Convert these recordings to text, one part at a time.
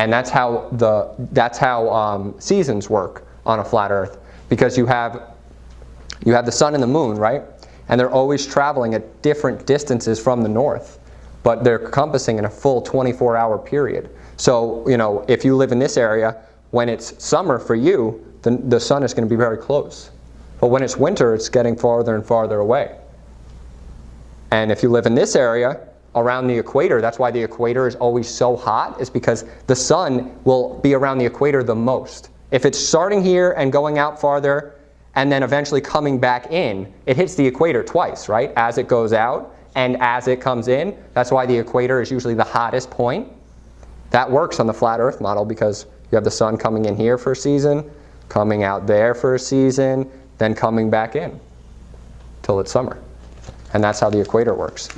And that's how seasons work on a flat Earth, because you have the sun and the moon, right? And they're always traveling at different distances from the north, but they're compassing in a full 24-hour period. So, if you live in this area, when it's summer for you, the sun is going to be very close. But when it's winter, it's getting farther and farther away. And if you live in this area, around the equator, that's why the equator is always so hot, is because the sun will be around the equator the most. If it's starting here and going out farther, and then eventually coming back in, it hits the equator twice, right? As it goes out and as it comes in. That's why the equator is usually the hottest point. That works on the flat Earth model, because you have the sun coming in here for a season, coming out there for a season, then coming back in till it's summer. And that's how the equator works.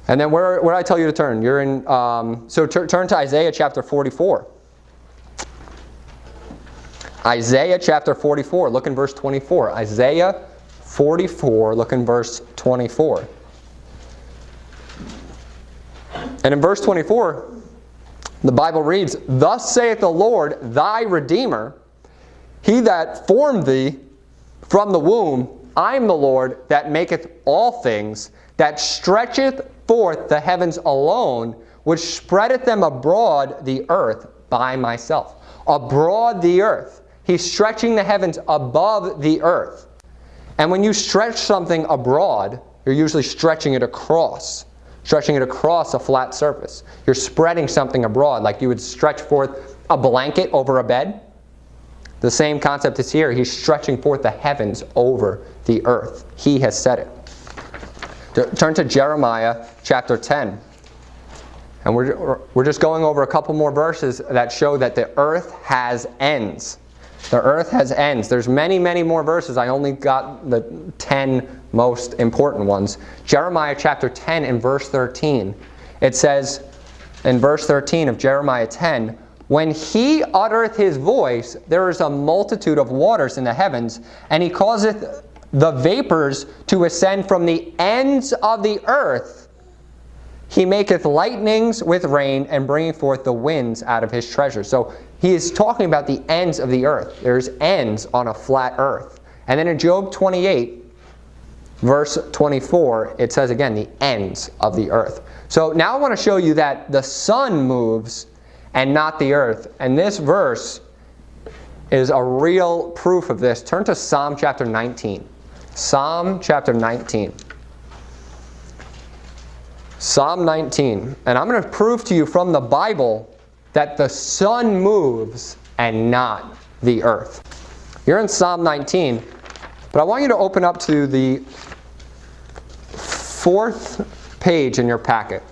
And then where did I tell you to turn? You're in, turn to Isaiah chapter 44. Isaiah chapter 44, look in verse 24. Isaiah 44, look in verse 24. And in verse 24, the Bible reads, "Thus saith the Lord, thy Redeemer, he that formed thee from the womb, I am the Lord that maketh all things, that stretcheth forth the heavens alone, which spreadeth them abroad the earth by myself." Abroad the earth. He's stretching the heavens above the earth. And when you stretch something abroad, you're usually stretching it across a flat surface. You're spreading something abroad, like you would stretch forth a blanket over a bed. The same concept is here. He's stretching forth the heavens over the earth. He has said it. Turn to Jeremiah chapter 10. And we're just going over a couple more verses that show that the earth has ends. The earth has ends. There's many, many more verses. I only got the 10 most important ones. Jeremiah chapter 10 and verse 13. It says in verse 13 of Jeremiah 10, "When he uttereth his voice, there is a multitude of waters in the heavens, and he causeth the vapors to ascend from the ends of the earth. He maketh lightnings with rain, and bringeth forth the winds out of his treasure." So he is talking about the ends of the earth. There's ends on a flat earth. And then in Job 28, verse 24, it says again, the ends of the earth. So now I want to show you that the sun moves and not the earth. And this verse is a real proof of this. Turn to Psalm chapter 19. Psalm chapter 19. Psalm 19. And I'm going to prove to you from the Bible that the sun moves and not the earth. You're in Psalm 19, but I want you to open up to the 4th page in your packet.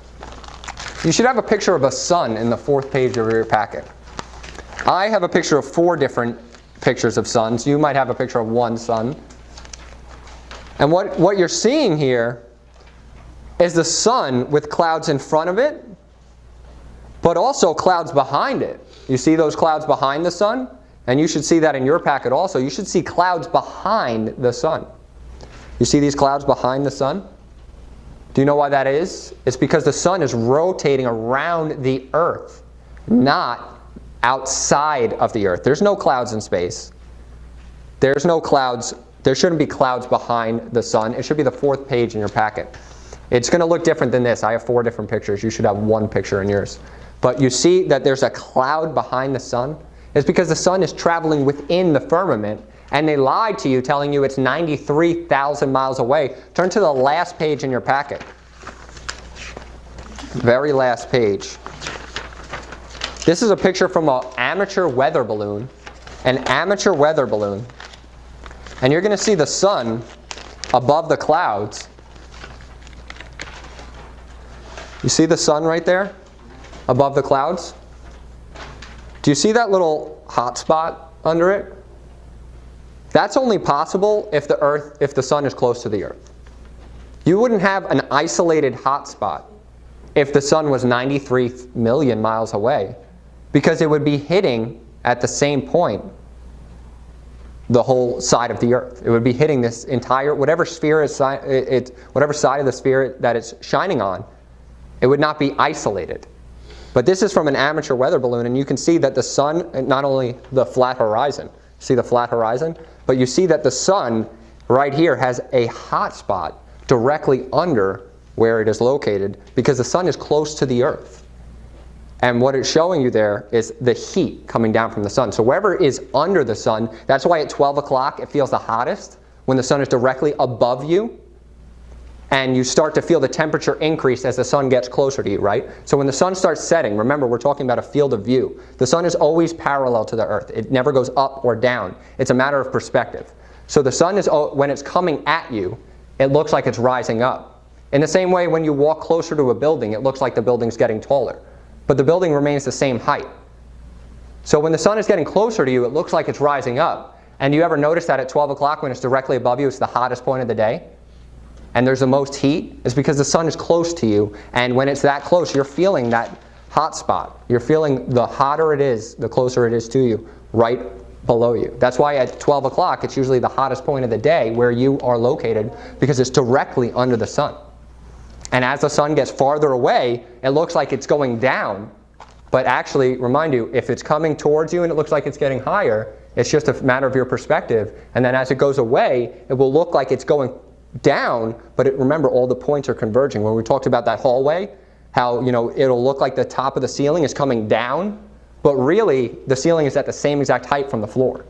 You should have a picture of a sun in the 4th page of your packet. I have a picture of 4 different pictures of suns. You might have a picture of one sun. And what you're seeing here is the sun with clouds in front of it, but also clouds behind it. You see those clouds behind the sun? And you should see that in your packet also. You should see clouds behind the sun. You see these clouds behind the sun? Do you know why that is? It's because the sun is rotating around the earth, not outside of the earth. There's no clouds in space. There's no clouds. There shouldn't be clouds behind the sun. It should be the 4th page in your packet. It's going to look different than this. I have 4 different pictures. You should have 1 picture in yours. But you see that there's a cloud behind the sun? It's because the sun is traveling within the firmament, and they lied to you telling you it's 93,000 miles away. Turn to the last page in your packet. Very last page. This is a picture from an amateur weather balloon. An amateur weather balloon. And you're going to see the sun above the clouds. You see the sun right there above the clouds? Do you see that little hot spot under it? That's only possible if the sun is close to the earth. You wouldn't have an isolated hot spot if the sun was 93 million miles away, because it would be hitting at the same point the whole side of the earth. It would be hitting this entire, whatever sphere is, whatever side of the sphere that it's shining on. It would not be isolated. But this is from an amateur weather balloon, and you can see that the sun, not only the flat horizon, see the flat horizon, but you see that the sun right here has a hot spot directly under where it is located because the sun is close to the earth. And what it's showing you there is the heat coming down from the sun. So wherever is under the sun, that's why at 12 o'clock it feels the hottest, when the sun is directly above you. And you start to feel the temperature increase as the sun gets closer to you, right? So when the sun starts setting, remember we're talking about a field of view. The sun is always parallel to the earth. It never goes up or down. It's a matter of perspective. So the sun is, when it's coming at you, it looks like it's rising up. In the same way, when you walk closer to a building, it looks like the building's getting taller. But the building remains the same height. So when the sun is getting closer to you, it looks like it's rising up. And you ever notice that at 12 o'clock when it's directly above you, it's the hottest point of the day? And there's the most heat? It's because the sun is close to you. And when it's that close, you're feeling that hot spot. You're feeling the hotter it is, the closer it is to you, right below you. That's why at 12 o'clock, it's usually the hottest point of the day where you are located, because it's directly under the sun. And as the sun gets farther away, it looks like it's going down. But actually, remind you, if it's coming towards you and it looks like it's getting higher, it's just a matter of your perspective. And then as it goes away, it will look like it's going down, but remember, all the points are converging. When we talked about that hallway, how it'll look like the top of the ceiling is coming down, but really the ceiling is at the same exact height from the floor.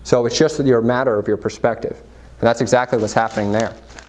So it's just a matter of your perspective. And that's exactly what's happening there.